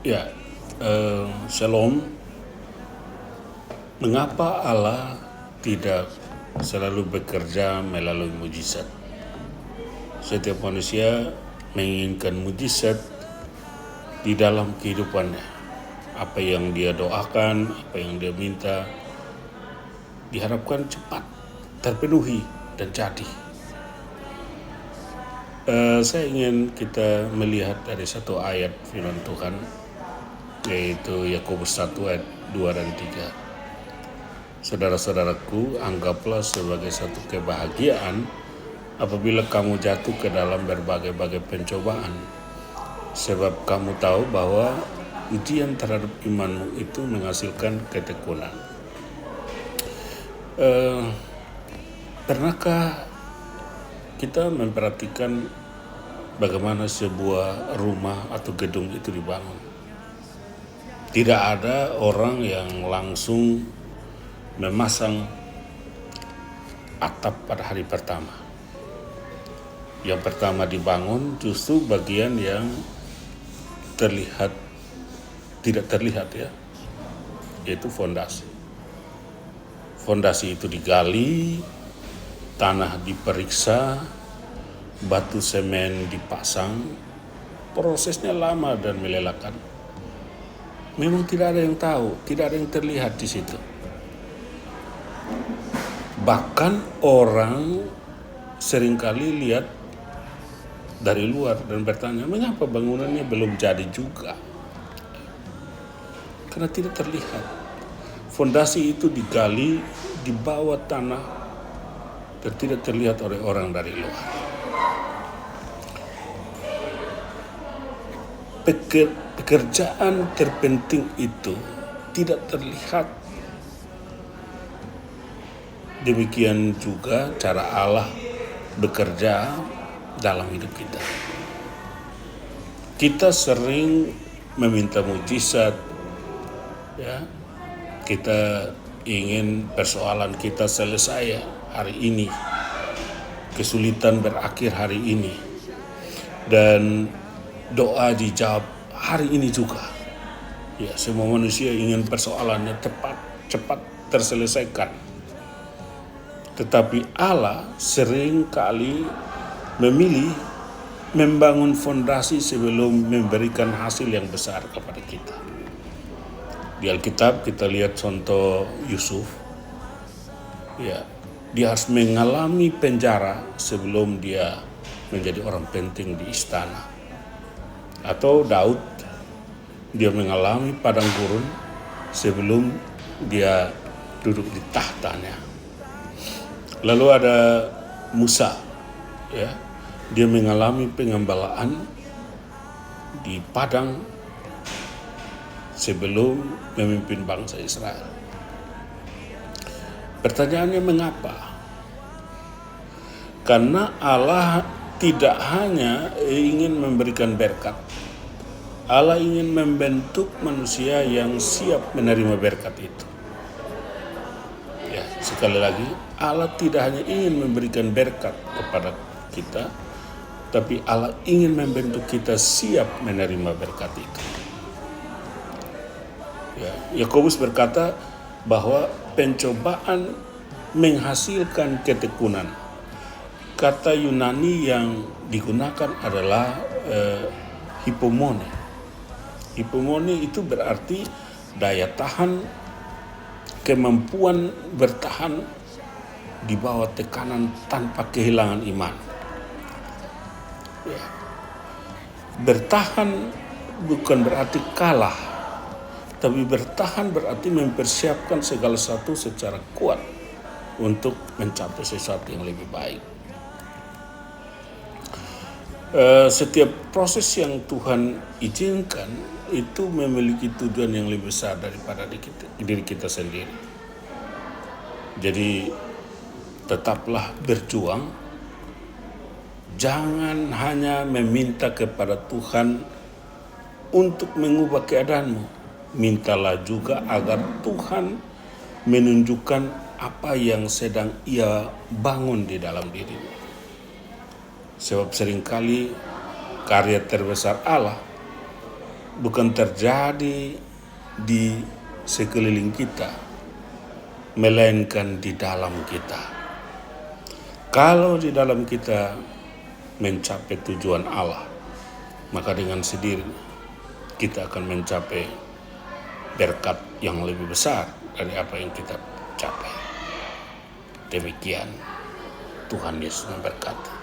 Ya, Shalom. Mengapa Allah tidak selalu bekerja melalui mujizat? Setiap manusia menginginkan mujizat di dalam kehidupannya. Apa yang dia doakan, apa yang dia minta, diharapkan cepat terpenuhi dan jadi. Saya ingin kita melihat dari satu ayat firman Tuhan, yaitu Yakobus 1 ayat 2 dan 3. Saudara-saudaraku, anggaplah sebagai satu kebahagiaan apabila kamu jatuh ke dalam berbagai-bagai pencobaan, sebab kamu tahu bahwa ujian terhadap imanmu itu menghasilkan ketekunan. Pernahkah kita memperhatikan bagaimana sebuah rumah atau gedung itu dibangun? Tidak ada orang yang langsung memasang atap pada hari pertama. Yang pertama dibangun justru bagian yang tidak terlihat ya, yaitu fondasi. Fondasi itu digali, tanah diperiksa, batu semen dipasang. Prosesnya lama dan melelahkan. Memang tidak ada yang tahu, tidak ada yang terlihat di situ. Bahkan orang seringkali lihat dari luar dan bertanya, mengapa bangunannya belum jadi juga? Karena tidak terlihat. Fondasi itu digali di bawah tanah dan tidak terlihat oleh orang dari luar. Pekerjaan terpenting itu tidak terlihat. Demikian juga cara Allah bekerja dalam hidup kita. Kita sering meminta mujizat, ya. Kita ingin persoalan kita selesai hari ini, kesulitan berakhir hari ini, dan doa dijawab hari ini juga. Ya, semua manusia ingin persoalannya cepat terselesaikan. Tetapi Allah sering kali memilih membangun fondasi sebelum memberikan hasil yang besar kepada kita. Di Alkitab kita lihat contoh Yusuf. Ya, dia harus mengalami penjara sebelum dia menjadi orang penting di istana. Atau Daud, dia mengalami padang gurun sebelum dia duduk di tahtanya. Lalu ada Musa, ya, dia mengalami pengembalaan di padang sebelum memimpin bangsa Israel. Pertanyaannya mengapa? Karena Allah tidak hanya ingin memberikan berkat, Allah ingin membentuk manusia yang siap menerima berkat itu. Ya, sekali lagi, Allah tidak hanya ingin memberikan berkat kepada kita, tapi Allah ingin membentuk kita siap menerima berkat itu. Ya, Yakobus berkata bahwa pencobaan menghasilkan ketekunan. Kata Yunani yang digunakan adalah hipomone. Hipomone itu berarti daya tahan, kemampuan bertahan di bawah tekanan tanpa kehilangan iman. Ya. Bertahan bukan berarti kalah, tapi bertahan berarti mempersiapkan segala sesuatu secara kuat untuk mencapai sesuatu yang lebih baik. Setiap proses yang Tuhan izinkan itu memiliki tujuan yang lebih besar daripada diri kita sendiri. Jadi tetaplah berjuang, jangan hanya meminta kepada Tuhan untuk mengubah keadaanmu, mintalah juga agar Tuhan menunjukkan apa yang sedang Ia bangun di dalam dirimu. Sebab seringkali karya terbesar Allah bukan terjadi di sekeliling kita, melainkan di dalam kita. Kalau di dalam kita mencapai tujuan Allah, maka dengan sendirinya kita akan mencapai berkat yang lebih besar dari apa yang kita capai. Demikian Tuhan Yesus memberkati.